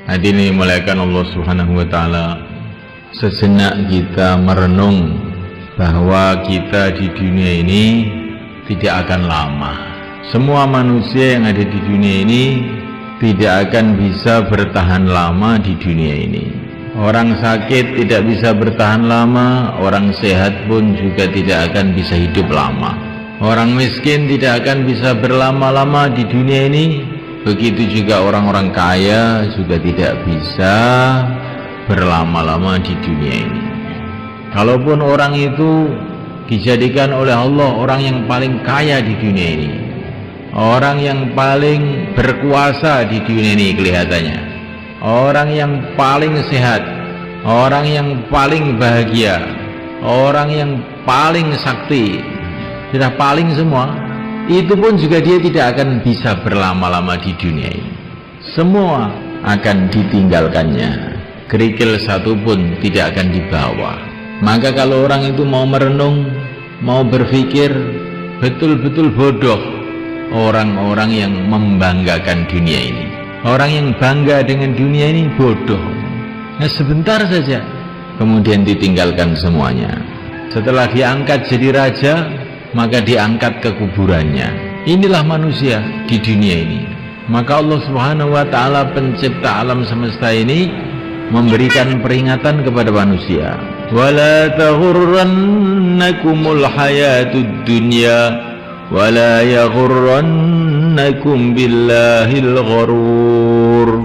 Hadirin dimuliakan Allah Subhanahu wa taala, sejenak kita merenung bahwa kita di dunia ini tidak akan lama. Semua manusia yang ada di dunia ini tidak akan bisa bertahan lama di dunia ini. Orang sakit tidak bisa bertahan lama, orang sehat pun juga tidak akan bisa hidup lama. Orang miskin tidak akan bisa berlama-lama di dunia ini. Begitu juga orang-orang kaya juga tidak bisa berlama-lama di dunia ini. Kalaupun orang itu dijadikan oleh Allah orang yang paling kaya di dunia ini, orang yang paling berkuasa di dunia ini kelihatannya, orang yang paling sehat, orang yang paling bahagia, orang yang paling sakti, sudah paling semua, itu pun juga dia tidak akan bisa berlama-lama di dunia ini. Semua akan ditinggalkannya, kerikil satu pun tidak akan dibawa. Maka kalau orang itu mau merenung, mau berpikir, betul-betul bodoh orang-orang yang membanggakan dunia ini. Orang yang bangga dengan dunia ini bodoh. Nah, sebentar saja kemudian ditinggalkan semuanya. Setelah diangkat jadi raja, maka diangkat ke kuburannya. Inilah manusia di dunia ini. Maka Allah Subhanahu wa taala pencipta alam semesta ini memberikan peringatan kepada manusia. Wala taghurrannakumul hayatud dunya wala yaghurrannakum billahil gharur.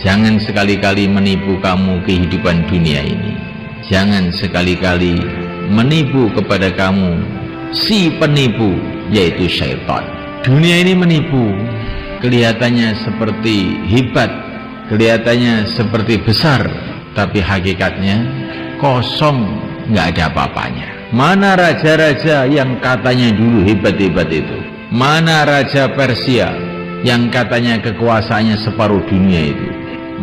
Jangan sekali-kali menipu kamu kehidupan dunia ini. Jangan sekali-kali menipu kepada kamu si penipu, yaitu syaitan. Dunia ini menipu, kelihatannya seperti hebat, kelihatannya seperti besar, tapi hakikatnya kosong, nggak ada apa-apanya. Mana raja-raja yang katanya dulu hebat-hebat itu? Mana raja Persia yang katanya kekuasaannya separuh dunia itu?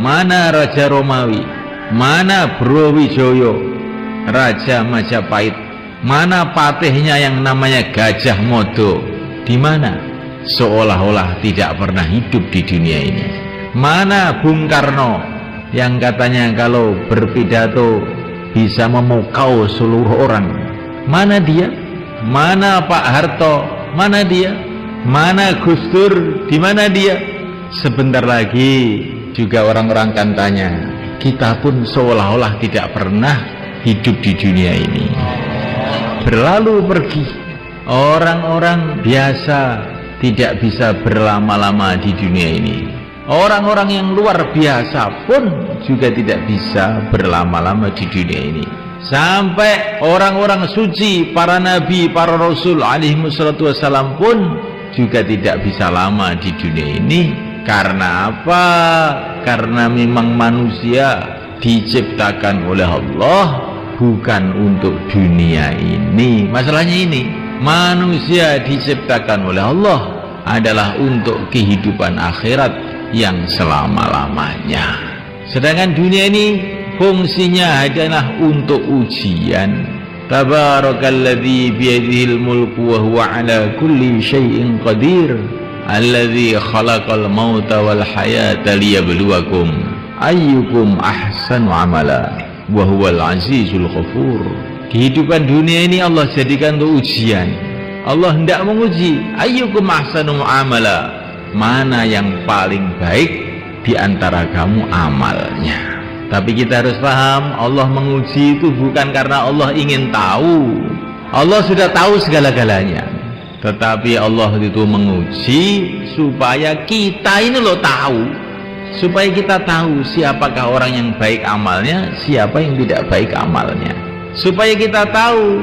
Mana raja Romawi? Mana Brawijaya, raja Majapahit? Mana patihnya yang namanya Gajah Mada? Di mana? Seolah-olah tidak pernah hidup di dunia ini. Mana Bung Karno yang katanya kalau berpidato bisa memukau seluruh orang? Mana dia? Mana Pak Harto? Mana dia? Mana Gus Dur? Di mana dia? Sebentar lagi juga orang-orang akan tanya, kita pun seolah-olah tidak pernah hidup di dunia ini. Berlalu pergi. Orang-orang biasa tidak bisa berlama-lama di dunia ini. Orang-orang yang luar biasa pun juga tidak bisa berlama-lama di dunia ini. Sampai orang-orang suci, para nabi, para rasul alaihimussalatu wassalam pun juga tidak bisa lama di dunia ini. Karena apa? Karena memang manusia diciptakan oleh Allah bukan untuk dunia ini. Masalahnya ini, manusia diciptakan oleh Allah adalah untuk kehidupan akhirat yang selama-lamanya. Sedangkan dunia ini fungsinya adalah untuk ujian. Tabarakalladzi biyadihil mulku wa huwa ala kulli syai'in qadir, alladzi khalaqal mauta wal hayata liyabluwakum ayyukum ahsanu amala wa huwal azizul ghafur. Kehidupan dunia ini Allah jadikan untuk ujian. Allah hendak menguji, ayyukum ahsanu amala, mana yang paling baik di antara kamu amalnya. Tapi kita harus paham, Allah menguji itu bukan karena Allah ingin tahu. Allah sudah tahu segala-galanya. Tetapi Allah itu menguji supaya kita ini loh tahu. Supaya kita tahu siapakah orang yang baik amalnya, siapa yang tidak baik amalnya. Supaya kita tahu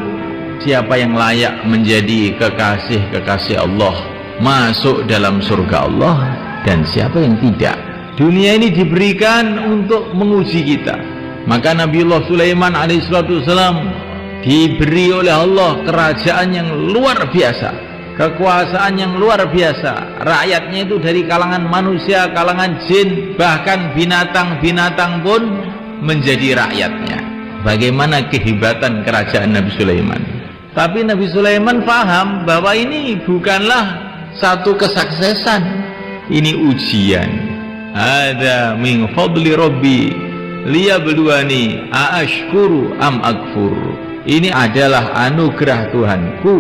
siapa yang layak menjadi kekasih-kekasih Allah, masuk dalam surga Allah, dan siapa yang tidak. Dunia ini diberikan untuk menguji kita. Maka Nabiullah Sulaiman alaihissalam diberi oleh Allah kerajaan yang luar biasa, kekuasaan yang luar biasa. Rakyatnya itu dari kalangan manusia, kalangan jin, bahkan binatang-binatang pun menjadi rakyatnya. Bagaimana kehebatan kerajaan Nabi Sulaiman. Tapi Nabi Sulaiman paham bahwa ini bukanlah satu kesuksesan, ini ujian. Ada min fadli Rabbi liyabluwani aashkuru am akfur. Ini adalah anugerah Tuhanku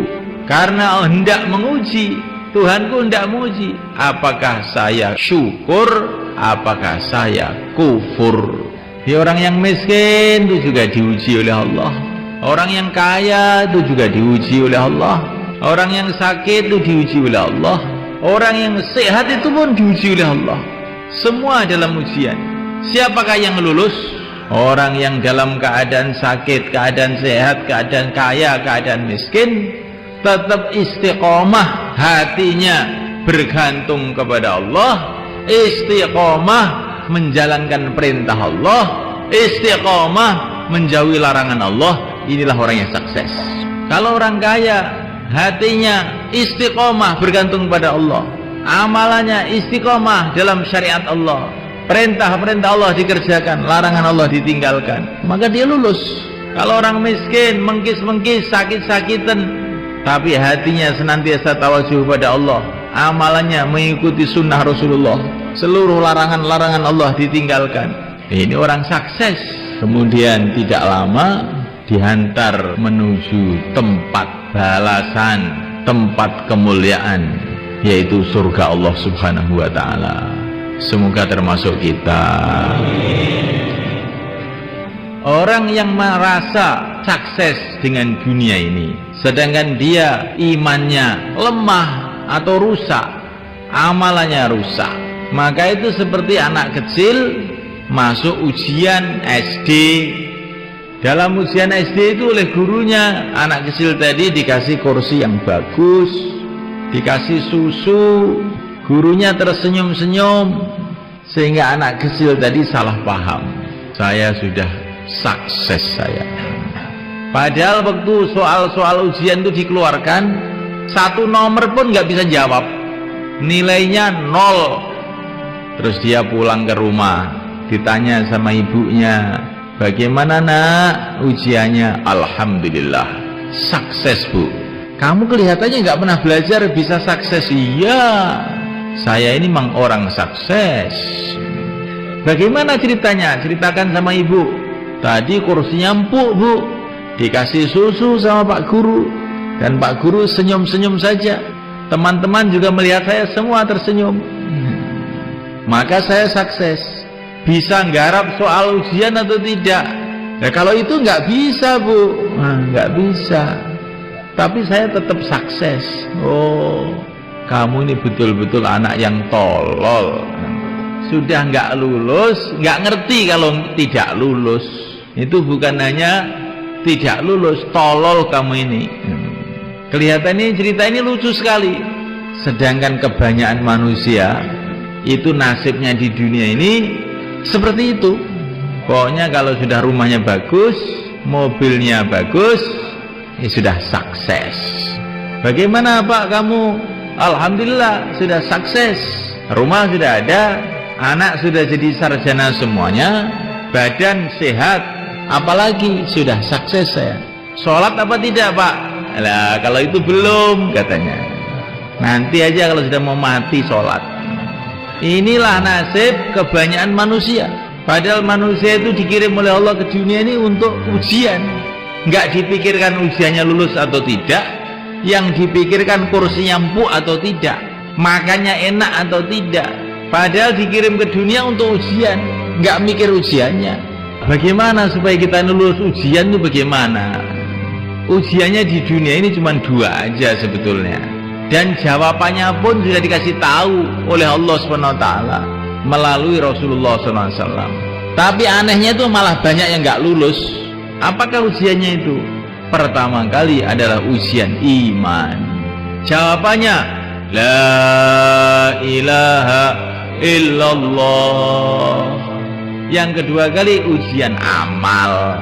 karena hendak menguji. Tuhanku hendak menguji apakah saya syukur, apakah saya kufur. Orang yang miskin itu juga diuji oleh Allah. Orang yang kaya itu juga diuji oleh Allah. Orang yang sakit itu diuji oleh Allah. Orang yang sehat itu pun diuji oleh Allah. Semua dalam ujian. Siapakah yang lulus? Orang yang dalam keadaan sakit, keadaan sehat, keadaan kaya, keadaan miskin, tetap istiqomah hatinya bergantung kepada Allah, istiqomah menjalankan perintah Allah, istiqomah menjauhi larangan Allah. Inilah orang yang sukses. Kalau orang kaya hatinya istiqomah bergantung pada Allah, amalannya istiqomah dalam syariat Allah, perintah-perintah Allah dikerjakan, larangan Allah ditinggalkan, maka dia lulus. Kalau orang miskin, mengkis-mengkis, sakit-sakitan, tapi hatinya senantiasa tawajuh pada Allah, amalannya mengikuti sunnah Rasulullah, seluruh larangan-larangan Allah ditinggalkan, ini orang sukses. Kemudian tidak lama dihantar menuju tempat balasan, tempat kemuliaan, yaitu surga Allah Subhanahu wa ta'ala. Semoga termasuk kita. Orang yang merasa sukses dengan dunia ini, sedangkan dia imannya lemah atau rusak, amalannya rusak, maka itu seperti anak kecil masuk ujian SD. Dalam ujian SD itu oleh gurunya, anak kecil tadi dikasih kursi yang bagus, dikasih susu, gurunya tersenyum-senyum, sehingga anak kecil tadi salah paham, saya sudah sukses saya. Padahal waktu soal-soal ujian itu dikeluarkan, satu nomor pun nggak bisa jawab, nilainya 0. Terus dia pulang ke rumah, ditanya sama ibunya, bagaimana nak ujiannya? Alhamdulillah sukses bu. Kamu kelihatannya nggak pernah belajar bisa sukses. Iya, saya ini memang orang sukses. Bagaimana ceritanya? Ceritakan sama ibu. Tadi kursinya empuk bu, dikasih susu sama Pak Guru, dan Pak Guru senyum-senyum saja. Teman-teman juga melihat saya semua tersenyum, maka saya sukses. Bisa nggarap soal ujian atau tidak? Nah, kalau itu nggak bisa bu, nggak bisa. Tapi saya tetap sukses. Oh, kamu ini betul-betul anak yang tolol. Sudah nggak lulus, nggak ngerti kalau tidak lulus. Itu bukan hanya tidak lulus, tolol kamu ini. Kelihatannya cerita ini lucu sekali. Sedangkan kebanyakan manusia itu nasibnya di dunia ini seperti itu. Pokoknya kalau sudah rumahnya bagus, mobilnya bagus, ya sudah sukses. Bagaimana Pak kamu? Alhamdulillah sudah sukses. Rumah sudah ada, anak sudah jadi sarjana semuanya, badan sehat, apalagi sudah sukses saya. Sholat apa tidak Pak? Lah kalau itu belum katanya. Nanti aja kalau sudah mau mati sholat. Inilah nasib kebanyakan manusia. Padahal manusia itu dikirim oleh Allah ke dunia ini untuk ujian. Nggak dipikirkan ujiannya lulus atau tidak, yang dipikirkan kursinya empuk atau tidak, makannya enak atau tidak. Padahal dikirim ke dunia untuk ujian, nggak mikir ujiannya. Bagaimana supaya kita lulus ujian itu bagaimana? Ujiannya di dunia ini cuma 2 aja sebetulnya, dan jawabannya pun sudah dikasih tahu oleh Allah SWT melalui Rasulullah SAW. Tapi anehnya itu malah banyak yang nggak lulus. Apakah ujiannya itu? Pertama kali adalah ujian iman. Jawabannya la ilaha illallah. Yang kedua kali ujian amal.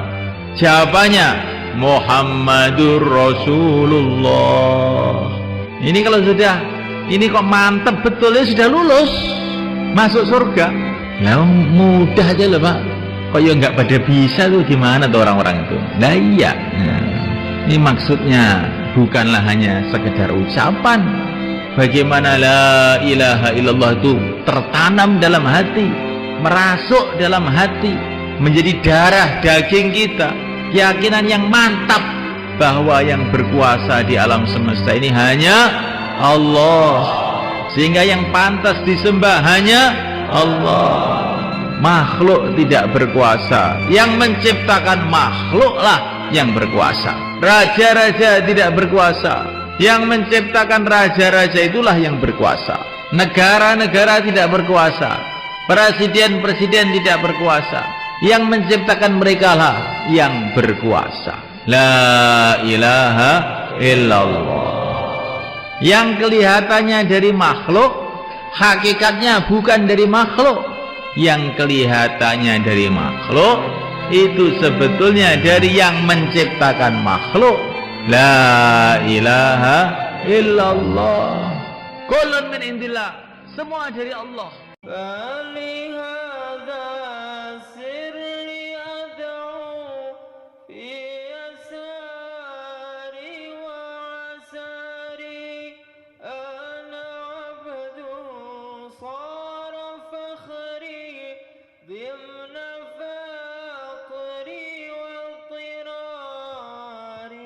Jawabannya Muhammadur Rasulullah. Ini kalau sudah, ini kok mantep betul ya, sudah lulus masuk surga. Nah, mudah aja loh Pak. Kok ya nggak pada bisa tuh, gimana tuh orang-orang itu? Nah iya, ini maksudnya bukanlah hanya sekedar ucapan, bagaimana la ilaha illallah itu tertanam dalam hati, merasuk dalam hati, menjadi darah daging kita, keyakinan yang mantap bahwa yang berkuasa di alam semesta ini hanya Allah, sehingga yang pantas disembah hanya Allah. Makhluk tidak berkuasa, yang menciptakan makhluklah yang berkuasa. Raja-raja tidak berkuasa, yang menciptakan raja-raja itulah yang berkuasa. Negara-negara tidak berkuasa, presiden-presiden tidak berkuasa, yang menciptakan mereka lah yang berkuasa. La ilaha illallah. Yang kelihatannya dari makhluk, hakikatnya bukan dari makhluk. Yang kelihatannya dari makhluk, itu sebetulnya dari yang menciptakan makhluk. La ilaha illallah. Kullun min indillah. Semua dari Allah.